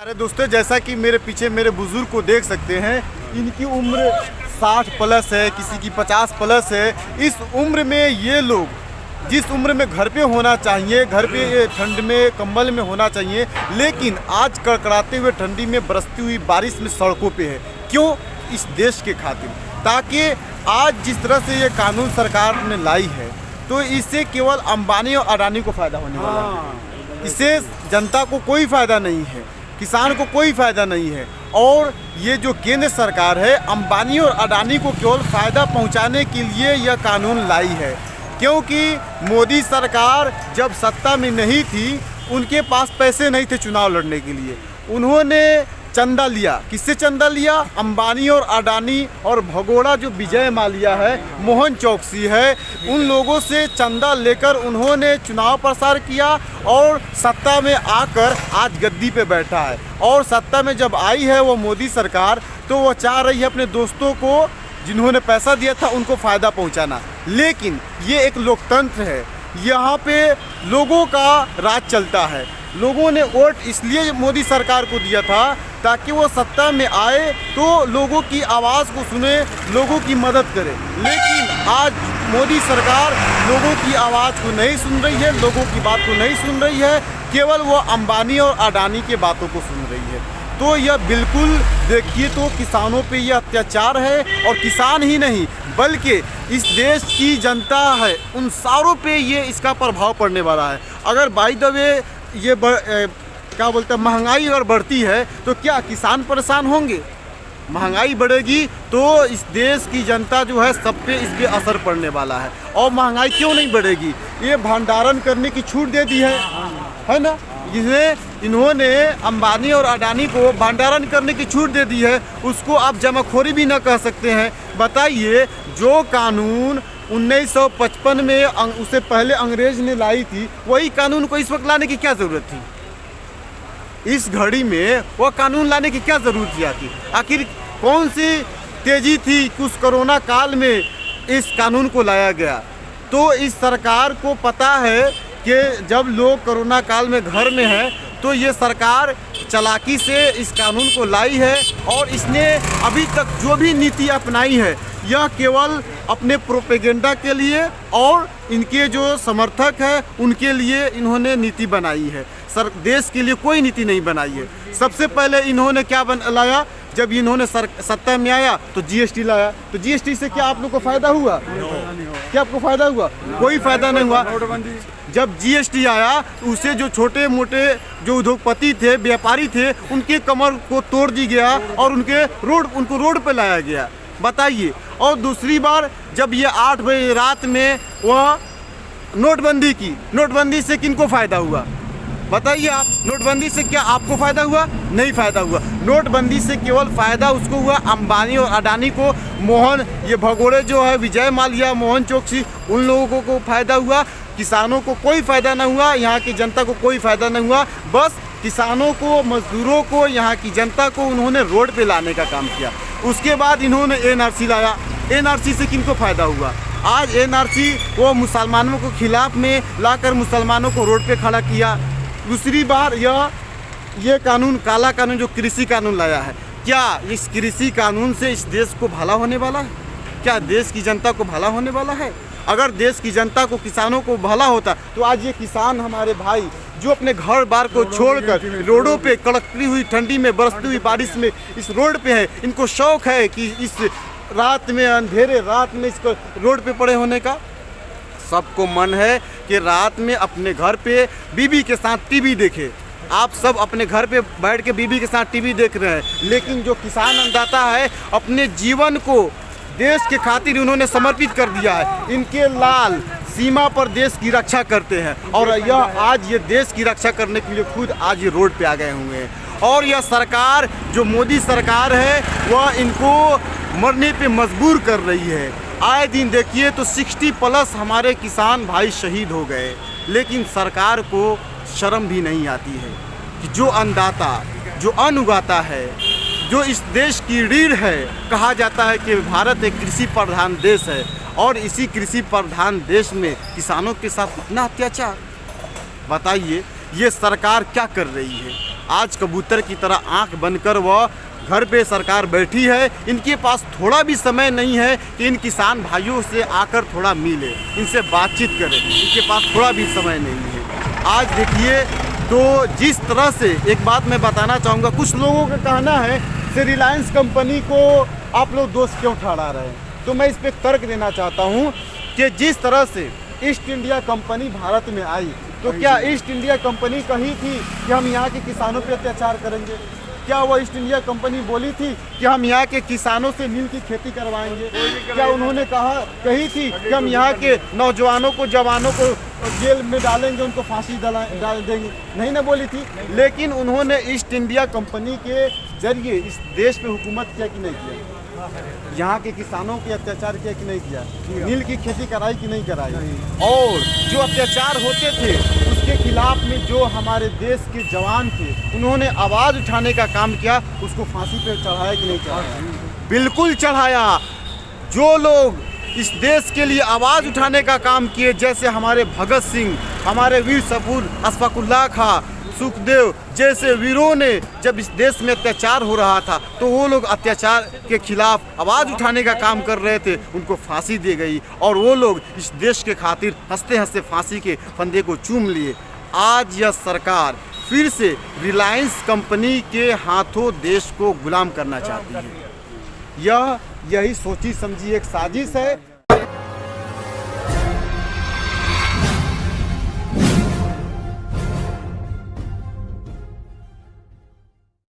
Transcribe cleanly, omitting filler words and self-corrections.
अरे दोस्तों, जैसा कि मेरे पीछे मेरे बुजुर्ग को देख सकते हैं, इनकी उम्र 60 प्लस है, किसी की 50 प्लस है। इस उम्र में ये लोग जिस उम्र में घर पे होना चाहिए, घर पे ठंड में कंबल में होना चाहिए, लेकिन आज कड़कड़ाते हुए ठंडी में बरसती हुई बारिश में सड़कों पे है। क्यों? इस देश के खातिर, ताकि आज जिस तरह से ये कानून सरकार ने लाई है तो इससे केवल अंबानी और अडानी को फ़ायदा होने वाला है। इससे जनता को कोई फ़ायदा नहीं है, किसान को कोई फ़ायदा नहीं है। और ये जो केंद्र सरकार है, अंबानी और अडानी को केवल फ़ायदा पहुंचाने के लिए यह कानून लाई है। क्योंकि मोदी सरकार जब सत्ता में नहीं थी, उनके पास पैसे नहीं थे चुनाव लड़ने के लिए। उन्होंने चंदा लिया। किससे चंदा लिया? अंबानी और अडानी और भगोड़ा जो विजय माल्या है, मोहन चौकसी है, उन लोगों से चंदा लेकर उन्होंने चुनाव प्रसार किया और सत्ता में आकर आज गद्दी पे बैठा है। और सत्ता में जब आई है वो मोदी सरकार, तो वो चाह रही है अपने दोस्तों को जिन्होंने पैसा दिया था उनको फ़ायदा पहुंचाना। लेकिन ये एक लोकतंत्र है, यहाँ पे लोगों का राज चलता है। लोगों ने वोट इसलिए मोदी सरकार को दिया था ताकि वो सत्ता में आए तो लोगों की आवाज़ को सुने, लोगों की मदद करे। लेकिन आज मोदी सरकार लोगों की आवाज़ को नहीं सुन रही है, लोगों की बात को नहीं सुन रही है, केवल वो अंबानी और अडानी के बातों को सुन रही है। तो यह बिल्कुल देखिए तो किसानों पे यह अत्याचार है। और किसान ही नहीं बल्कि इस देश की जनता है, उन सारों पे ये इसका प्रभाव पड़ने वाला है। अगर बाय द वे ये क्या बोलते हैं, महंगाई अगर बढ़ती है तो क्या किसान परेशान होंगे? महंगाई बढ़ेगी तो इस देश की जनता जो है सब पे इस पे असर पड़ने वाला है। और महंगाई क्यों नहीं बढ़ेगी? ये भंडारण करने की छूट दे दी है ना, जिसमें इन्होंने अंबानी और अडानी को भंडारण करने की छूट दे दी है, उसको आप जमाखोरी भी न कह सकते हैं। बताइए, जो कानून 1955 में उससे पहले अंग्रेज ने लाई थी, वही कानून को इस वक्त लाने की क्या ज़रूरत थी? इस घड़ी में वह कानून लाने की क्या ज़रूरत आती? आखिर कौन सी तेज़ी थी कि उस कोरोना काल में इस कानून को लाया गया? तो इस सरकार को पता है कि जब लोग कोरोना काल में घर में हैं तो ये सरकार चालाकी से इस कानून को लाई है। और इसने अभी तक जो भी नीति अपनाई है यह केवल अपने प्रोपेगेंडा के लिए और इनके जो समर्थक हैं उनके लिए इन्होंने नीति बनाई है। देश के लिए कोई नीति नहीं बनाई है। सबसे पहले इन्होंने क्या लाया? जब इन्होंने सत्ता में आया तो जीएसटी लाया। तो जीएसटी से क्या आप लोग को फ़ायदा हुआ? क्या आपको फ़ायदा हुआ? कोई फ़ायदा नहीं हुआ। जब जीएसटी आया उसे जो छोटे मोटे जो उद्योगपति थे, व्यापारी थे, उनके कमर को तोड़ दी गया और उनको रोड पे लाया गया। बताइए। और दूसरी बार जब ये 8 बजे रात में वह नोटबंदी की, नोटबंदी से किनको फ़ायदा हुआ? बताइए आप। नोटबंदी से क्या आपको फ़ायदा हुआ? नहीं फ़ायदा हुआ। नोटबंदी से केवल फ़ायदा उसको हुआ अंबानी और अडानी को, ये भगोड़े जो है विजय माल्या, मोहन चौकसी, उन लोगों को फ़ायदा हुआ। किसानों को कोई फ़ायदा नहीं हुआ, यहाँ की जनता को कोई फ़ायदा नहीं हुआ। बस किसानों को, मजदूरों को, यहाँ की जनता को उन्होंने रोड पे लाने का काम किया। उसके बाद इन्होंने एनआरसी लाया। एनआरसी से किनको फ़ायदा हुआ? आज एनआरसी वो मुसलमानों को खिलाफ में लाकर मुसलमानों को रोड पे खड़ा किया। दूसरी बार ये कानून, काला कानून जो कृषि कानून लाया है, क्या इस कृषि कानून से इस देश को भला होने वाला है? क्या देश की जनता को भला होने वाला है? अगर देश की जनता को, किसानों को भला होता तो आज ये किसान हमारे भाई जो अपने घर बार को छोड़कर रोडों पे कड़कती हुई ठंडी में, बरसती हुई बारिश में इस रोड पे है, इनको शौक़ है कि इस रात में, अंधेरे रात में इसको रोड पे पड़े होने का। सबको मन है कि रात में अपने घर पे बीबी के साथ टीवी देखे। आप सब अपने घर पे बैठ के बीबी के साथ टीवी देख रहे हैं, लेकिन जो किसान अन्नदाता है अपने जीवन को देश के खातिर उन्होंने समर्पित कर दिया है। इनके लाल सीमा पर देश की रक्षा करते हैं और आज ये देश की रक्षा करने के लिए खुद आज ये रोड पे आ गए हुए हैं। और यह सरकार जो मोदी सरकार है वह इनको मरने पे मजबूर कर रही है। आए दिन देखिए तो 60 प्लस हमारे किसान भाई शहीद हो गए, लेकिन सरकार को शर्म भी नहीं आती है कि जो अन्नदाता, जो अन्न उगाता है, जो इस देश की रीढ़ है। कहा जाता है कि भारत एक कृषि प्रधान देश है और इसी कृषि प्रधान देश में किसानों के साथ इतना अत्याचार। बताइए ये सरकार क्या कर रही है? आज कबूतर की तरह आंख बनकर वह घर पे सरकार बैठी है। इनके पास थोड़ा भी समय नहीं है कि इन किसान भाइयों से आकर थोड़ा मिले, इनसे बातचीत करें, इनके पास थोड़ा भी समय नहीं है। आज देखिए तो जिस तरह से एक बात मैं बताना चाहूँगा, कुछ लोगों का कहना है कि रिलायंस कंपनी को आप लोग दोस्त क्यों ठहरा रहे हैं, तो मैं इस पर तर्क देना चाहता हूँ कि जिस तरह से ईस्ट इंडिया कंपनी भारत में आई, तो क्या ईस्ट इंडिया कंपनी कही थी कि हम यहाँ के किसानों पे अत्याचार करेंगे? क्या वो ईस्ट इंडिया कंपनी बोली थी कि हम यहाँ के किसानों से नील की खेती करवाएंगे? क्या उन्होंने कही थी कि हम यहाँ के नौजवानों को, जवानों को जेल में डालेंगे, उनको फांसी डाल देंगे? नहीं ना बोली थी। लेकिन उन्होंने ईस्ट इंडिया कंपनी के जरिए इस देश पे हुकूमत किया कि नहीं किया? यहाँ के किसानों के अत्याचार किया कि नहीं किया? नील की खेती कराई कि नहीं कराई? और जो अत्याचार होते थे उसके खिलाफ में जो हमारे देश के जवान थे, उन्होंने आवाज़ उठाने का काम किया, उसको फांसी पे चढ़ाया कि नहीं चढ़ाया? बिल्कुल चढ़ाया। जो लोग इस देश के लिए आवाज़ उठाने का काम किए, जैसे हमारे भगत सिंह, हमारे वीर सपूर अशफाकुल्लाह खां, सुखदेव जैसे वीरों ने जब इस देश में अत्याचार हो रहा था, तो वो लोग अत्याचार के खिलाफ आवाज़ उठाने का काम कर रहे थे, उनको फांसी दी गई और वो लोग इस देश के खातिर हंसते हंसते फांसी के फंदे को चूम लिए। आज यह सरकार फिर से रिलायंस कंपनी के हाथों देश को गुलाम करना चाहती है। यही सोची समझी एक साजिश है।